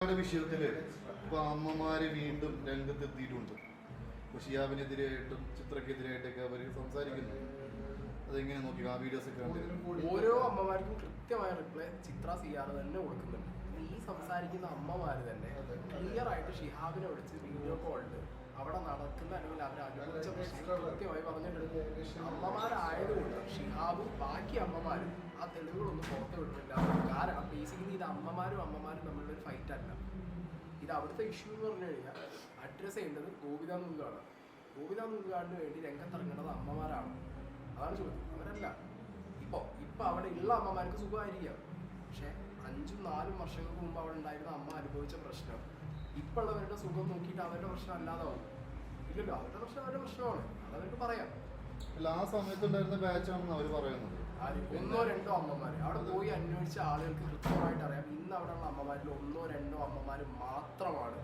വിഷയത്തില് ഇപ്പൊ അമ്മമാര് വീണ്ടും രംഗത്തെത്തിയിട്ടുണ്ട്. ഷിയാബിനെതിരായിട്ടും ചിത്രക്കെതിരായിട്ടൊക്കെ അവർ സംസാരിക്കുന്നു. അതെങ്ങനെ നോക്കി ആ വീഡിയോസ് ഒക്കെ കണ്ടു? ഓരോ അമ്മമാർക്കും കൃത്യമായ റിപ്ലൈ ചിത്ര സിയാർ തന്നെ കൊടുക്കുന്നുണ്ട്. ഈ സംസാരിക്കുന്ന അമ്മമാര് തന്നെ ക്ലിയർ ആയിട്ട് ഷിഹാബിനെ വിളിച്ച് വീഡിയോ കോളിട്ട് അവിടെ നടക്കുന്ന അല്ലെങ്കിൽ അവർ അനുഭവിച്ച പ്രശ്നം കൃത്യമായി പറഞ്ഞിട്ടുണ്ട്. അമ്മമാരായതുകൊണ്ട് ഷിഹാബും ബാക്കി അമ്മമാരും ആ തെളിവുകളൊന്നും പുറത്തു വിട്ടില്ല. കാരണം ബേസിക്കലി ഇത് അമ്മമാരും തമ്മിലുള്ള ഒരു ഫൈറ്റ് അല്ല. ഇത് അവിടുത്തെ ഇഷ്യൂ എന്ന് പറഞ്ഞു കഴിഞ്ഞാൽ അഡ്രസ്സ് ചെയ്യേണ്ടത് ഗോപിത നൂലുകാണ്. ഗോപിത നൂലുകാടിന് വേണ്ടി രംഗത്തിറങ്ങേണ്ടത് അമ്മമാരാണ്. അതാണ് ചോദ്യം. അവരല്ല. ഇപ്പൊ അവിടെ ഉള്ള അമ്മമാർക്ക് സുഖമായിരിക്കാം. പക്ഷെ 5-4 വർഷങ്ങൾക്ക് മുമ്പ് അവിടെ ഉണ്ടായിരുന്ന അമ്മ അനുഭവിച്ച പ്രശ്നം ഇപ്പോൾ ഉള്ളവരുടെ സുഖം നോക്കിയിട്ട് അവരുടെ പ്രശ്നം അല്ലാതാവും. ഇല്ലല്ലോ, അവരുടെ പ്രശ്നം അവരുടെ പ്രശ്നമാണ്. അതവർക്ക് പറയാം. അല്ല, ആ സമയത്തുണ്ടായിരുന്ന ബാച്ചാണെന്ന് അവർ പറയുന്നത്. 1-2 അമ്മമാര് അവിടെ പോയി അന്വേഷിച്ച ആളുകൾക്ക് കൃത്യമായിട്ട് അറിയാം. ഇന്ന് അവിടെ ഉള്ള അമ്മമാരിൽ 1-2 അമ്മമാര് മാത്രമാണ്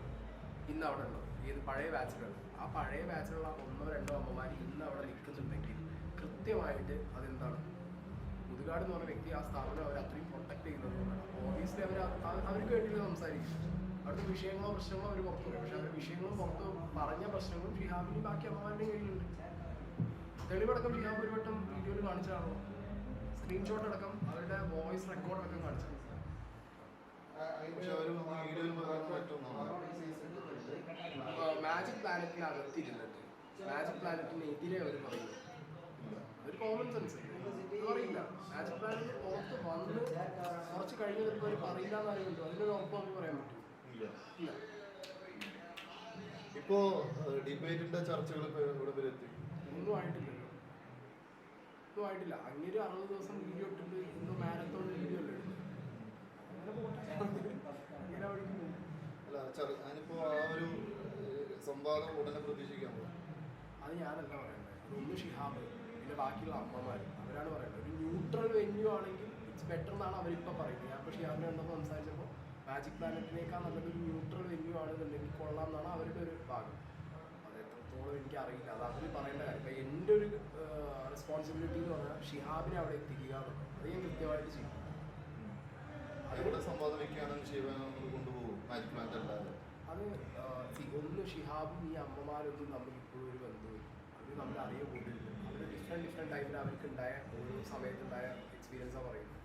ഇന്ന് അവിടെ ഉള്ളത്. ഏത് പഴയ ബാച്ചിലുള്ളത്. ആ പഴയ ബാച്ചിലുള്ള 1-2 അമ്മമാർ ഇന്ന് അവിടെ നിൽക്കുന്നുണ്ടെങ്കിൽ കൃത്യമായിട്ട് അതെന്താണ്, മുതുകാട് എന്ന് പറഞ്ഞ വ്യക്തി ആ സ്ഥാപനം അവർ അത്രയും പ്രൊട്ടക്ട് ചെയ്യുന്നതുകൊണ്ടാണ്. ഓബിയസ്ലി അവർക്ക് വേണ്ടിയിട്ട് സംസാരിക്കും. അവിടുത്തെ വിഷയങ്ങളോ പ്രശ്നങ്ങളോ അവർ പുറത്തു പറയും. പക്ഷെ അവരുടെ വിഷയങ്ങളും പുറത്ത് പറഞ്ഞ പ്രശ്നങ്ങളും ഷിഹാബിന് ബാക്കി അമ്മമാരുടെ കയ്യിലുണ്ട്. തെളിവടക്കം ഷിഹാബ് ഒരു വട്ടം വീഡിയോയിൽ കാണിച്ചാണോ, സ്ക്രീൻഷോട്ട് അടക്കം അവരുടെ വോയിസ് റെക്കോർഡ് അടക്കം കാണിച്ചു. മാജിക് പ്ലാനറ്റിനകത്തിരുന്നിട്ട് മാജിക് പ്ലാനറ്റിനെതിരെ അവർ പറയുന്നു. ഒരു കോമൺ സെൻസ് പറയില്ല. മാജിക് പ്ലാനറ്റ് പുറത്ത് വന്ന് കുറച്ച് കഴിഞ്ഞപ്പോൾ അവർ പറയില്ല എന്നായിരുന്നു. അതിനൊരു ഉറപ്പ് നമുക്ക് പറയാൻ പറ്റും. ഇല്ല. ഇപ്പോ ഡിബേറ്റിന്റെ ചർച്ചകൾ ഒന്നും ആയിട്ടില്ലല്ലോ. ഒന്നും ആയിട്ടില്ല. അങ്ങനെ 60 ദിവസം വീഡിയോ ഇട്ടിട്ട് ഇന്ന് മാരത്തോൺ വീഡിയോ അല്ലേ എടുത്തത്. അങ്ങനെ അല്ല, അതിനിപ്പോ ആ ഒരു സംവാദം ഉടനെ പ്രതീക്ഷിക്കാൻ അത് ഞാനല്ല പറയണ്ടത്. അതൊന്ന് ഷിഹാബ് പിന്നെ ബാക്കിയുള്ള അമ്മമാർ അവരാണ് പറയുന്നത്. ഒരു ന്യൂട്രൽ വെന്യൂ ആണെങ്കിൽ ഇറ്റ്സ് ബെറ്റർ എന്നാണ് അവരിപ്പോൾ പറയുന്നത്. ഞാൻ ഇപ്പോൾ ഷിഹാബിനെ ഉണ്ടെന്ന് സംസാരിച്ചപ്പോൾ മാജിക് പ്ലാനറ്റിനേക്കാൾ നല്ലൊരു ന്യൂട്രൽ വെന്യൂ ആണെന്നുണ്ടെങ്കിൽ കൊള്ളാം എന്നാണ് അവരുടെ ഒരു ഭാഗം. അത് എത്രത്തോളം എനിക്കറിയില്ല. അത് അവർ പറയേണ്ട കാര്യം. ഇപ്പം എൻ്റെ ഒരു റെസ്പോൺസിബിലിറ്റി എന്ന് പറഞ്ഞാൽ ഷിഹാബിനെ അവിടെ എത്തിക്കുക എന്നുള്ളത്. അത് ഞാൻ കൃത്യമായിട്ട് ചെയ്യും. അതുകൂടെ സംവാദം വയ്ക്കുകയാണെങ്കിൽ കൊണ്ടുപോകും മാജിക് പ്ലാനറ്റ് അല്ലാതെ. അത് ഒന്ന് ഷിഹാബും ഈ അമ്മമാരൊന്നും തമ്മിൽ ഇപ്പോഴും ഒരു ബന്ധമില്ല. അവർ നമ്മൾ അറിയ പോയിട്ടില്ല. അവർ ഡിഫറെൻറ്റ് ടൈമിൽ അവർക്ക് ഉണ്ടായ ഓരോ സമയത്തുണ്ടായ എക്സ്പീരിയൻസാണ് പറയുന്നത്.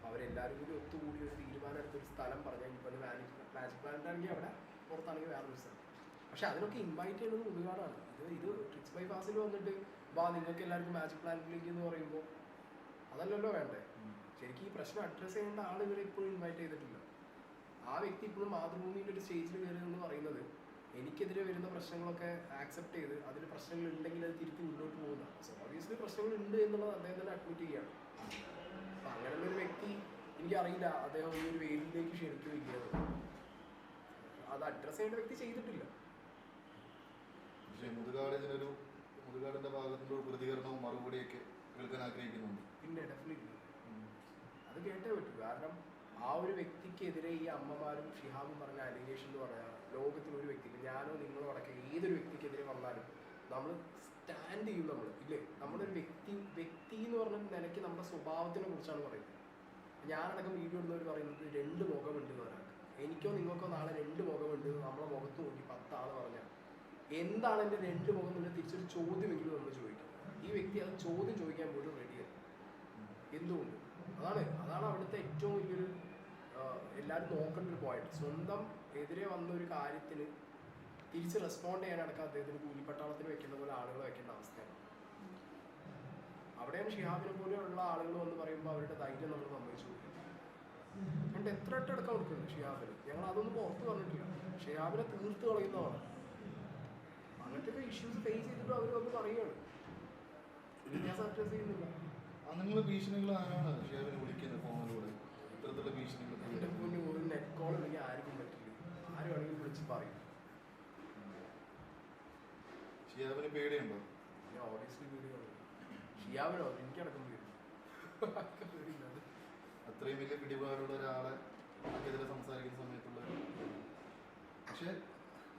അവരെല്ലാവരും കൂടി ഒത്തുകൂടി ഒരു തീരുമാനം എടുത്തൊരു സ്ഥലം പറഞ്ഞാൽ ഇപ്പോൾ മാജിക് പ്ലാനറ്റ് ആണെങ്കിൽ അവിടെ, പുറത്താണെങ്കിൽ വേറൊരു സ്ഥലം. പക്ഷെ അതിനൊക്കെ ഇൻവൈറ്റ് ചെയ്യുന്നത് മുതുകാടാണ്. ഇത് ട്രിക്സ് ബൈ പാസിൽ വന്നിട്ട് നിങ്ങൾക്ക് എല്ലാവർക്കും മാജിക് പ്ലാനറ്റിലേക്ക് എന്ന് പറയുമ്പോൾ അതല്ലല്ലോ വേണ്ടേ. ശരിക്കും ഈ പ്രശ്നം അഡ്രസ്സ് ചെയ്യേണ്ട ആളുകളെ ഇപ്പോഴും ഇൻവൈറ്റ് ചെയ്തിട്ടില്ല. ആ വ്യക്തി ഇപ്പോഴും മാതൃഭൂമിയുടെ ഒരു സ്റ്റേജിൽ കയറുമെന്ന് പറയുന്നത് എനിക്കെതിരെ വരുന്ന പ്രശ്നങ്ങളൊക്കെ ആക്സെപ്റ്റ് ചെയ്ത് അതിൽ പ്രശ്നങ്ങൾ ഉണ്ടെങ്കിൽ അത് തിരുത്തി മുന്നോട്ട് പോകുന്ന. സോ ഒബിയസ്ലി പ്രശ്നങ്ങളുണ്ട് എന്നുള്ളത് അദ്ദേഹം തന്നെ അഡ്മിറ്റ് ചെയ്യുകയാണ്. അപ്പം അങ്ങനെയുള്ളൊരു വ്യക്തി എനിക്കറിയില്ല അദ്ദേഹം ഈ ഒരു വേദിയിലേക്ക് ക്ഷണിച്ചു വയ്ക്കുന്നത്. അത് അഡ്രസ്സ് ചെയ്യേണ്ട വ്യക്തി ചെയ്തിട്ടില്ല. മുതുകാടിന്റെ ഭാഗത്തുള്ള പ്രതികരണവും മറുപടിയൊക്കെ കേൾക്കാൻ ആഗ്രഹിക്കുന്നുണ്ട്. പിന്നെ ഡെഫിനറ്റ്ലി അത് കേട്ടേ പറ്റൂ. കാരണം ആ ഒരു വ്യക്തിക്കെതിരെ ഈ അമ്മമാരും ഷിഹാബും പറഞ്ഞ അലിഗേഷൻ എന്ന് പറഞ്ഞാൽ ലോകത്തിൽ ഒരു വ്യക്തിക്ക്, ഞാനോ നിങ്ങളോ അടക്കം ഏതൊരു വ്യക്തിക്കെതിരെ വന്നാലും നമ്മൾ സ്റ്റാൻഡ് ചെയ്യും. നമ്മൾ ഇല്ലേ, നമ്മുടെ ഒരു വ്യക്തി എന്ന് പറഞ്ഞ നിലയ്ക്ക് നമ്മുടെ സ്വഭാവത്തിനെ കുറിച്ചാണ് പറയുന്നത്. ഞാനടക്കം വീഡിയോ ഇടുന്നവർ പറയുന്നത് 2 മുഖമുണ്ട് എന്ന് ഒരാൾക്ക്. എനിക്കോ നിങ്ങൾക്കോ നാളെ 2 മുഖമുണ്ട് നമ്മളെ മുഖത്ത് നോക്കി 10 ആൾ പറഞ്ഞാൽ എന്താണ് എൻ്റെ 2 മുഖം എന്നുള്ള തിരിച്ചൊരു ചോദ്യമെങ്കിലും നമ്മൾ ചോദിക്കും. ഈ വ്യക്തി അത് ചോദ്യം ചോദിക്കാൻ പോലും റെഡിയാണ്. എന്തുകൊണ്ട്? അതാണ് അവിടുത്തെ ഏറ്റവും വലിയൊരു എല്ലാവരും നോക്കേണ്ട ഒരു പോയിന്റ്. സ്വന്തം എതിരെ വന്ന ഒരു കാര്യത്തിന് തിരിച്ച് റെസ്പോണ്ട് ചെയ്യാനടക്കം അദ്ദേഹത്തിന് കൂലിപ്പട്ടാളത്തിന് വെക്കുന്ന പോലെ ആളുകൾ വെക്കേണ്ട അവസ്ഥയാണ്. അവിടെയാണ് ഷിഹാബിനെ പോലെയുള്ള ആളുകൾ വന്ന് പറയുമ്പോൾ അവരുടെ ധൈര്യം നമ്മൾ സമ്മതിച്ചു കൊടുക്കും. അതുകൊണ്ട് എത്ര എടുക്കാൻ കൊടുക്കുന്നുണ്ട് ഷിഹാബിന്. ഞങ്ങൾ അതൊന്നും പുറത്ത് പറഞ്ഞിട്ടില്ല. ഷിഹാബിനെ തീർത്ത് കളയുന്നതാണ്. അങ്ങനത്തെ ഇഷ്യൂസ് ഫേസ് ചെയ്തിട്ട് അവർ വന്ന് പറയുകയാണ്. വിദ്യാഭ്യാസം അഡ്രസ് ചെയ്യുന്നില്ല. നിങ്ങൾ ഭീഷണികൾ ആരാണ് ഷിഹാബിനെ വിളിക്കുന്നത് ഫോണിലൂടെ? ഇത്തരത്തിലുള്ള ഭീഷണികൾ എൻ്റെ മുന്നിൽ ഒരു നെറ്റ് കോൾ ഉണ്ടെങ്കിൽ ആർക്കും പറ്റില്ല. ആരും വേണമെങ്കിൽ വിളിച്ച് പറയും. ഷിഹാബിന് പേടിയുണ്ടോ? ഞാൻ ഓബിയസ്ലി പേടിയുണ്ട്. ഷിഹാബിനോ എനിക്കടക്കം പേടി. അത്രയും വലിയ പിടിപാടുള്ള ഒരാളെ എതിരെ സംസാരിക്കുന്ന സമയത്തുള്ള, പക്ഷെ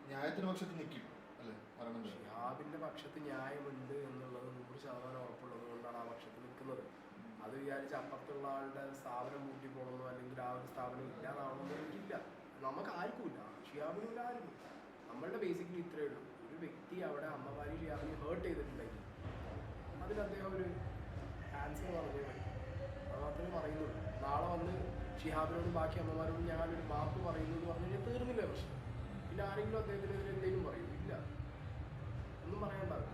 ന്യായത്തിന് പക്ഷത്ത് നിൽക്കും അല്ലേ പറയണത്. ഷിഹാബിന്റെ പക്ഷത്ത് ന്യായമുണ്ട് എന്നുള്ളത് 100% ഉറപ്പുള്ളത് കൊണ്ടാണ് ആ പക്ഷത്ത് നിൽക്കുന്നത്. അത് വിചാരിച്ച് അപ്പുറത്തുള്ള ആളുടെ സ്ഥാപനം പൂട്ടി പോകണമെന്നോ അല്ലെങ്കിൽ ആ ഒരു സ്ഥാപനം ഇല്ലാതാവണമെന്നോ എനിക്കില്ല. നമുക്ക് ആർക്കുമില്ല, ഷിഹാബിനുള്ള ആർക്കും. നമ്മളുടെ ബേസിക്കലി ഇത്രയേ ഉള്ളൂ. ഒരു വ്യക്തി അവിടെ അമ്മമാരി ഷിഹാബിനെ ഹേർട്ട് ചെയ്തിട്ടുണ്ടെങ്കിൽ അതിന് അദ്ദേഹം ഒരു ആൻസർ പറഞ്ഞേ പറ്റും. അത് മാത്രമേ പറയുന്നുള്ളൂ. നാളെ വന്ന് ഷിഹാബിനോടും ബാക്കി അമ്മമാരോടും ഞാനൊരു മാപ്പ് പറയുന്നു എന്ന് പറഞ്ഞു കഴിഞ്ഞാൽ തീർന്നില്ല പ്രശ്നം. പിന്നെ ആരെങ്കിലും അദ്ദേഹത്തിനെതിരെ എന്തെങ്കിലും പറയും? ഇല്ല, ഒന്നും പറയാനുണ്ടാവില്ല.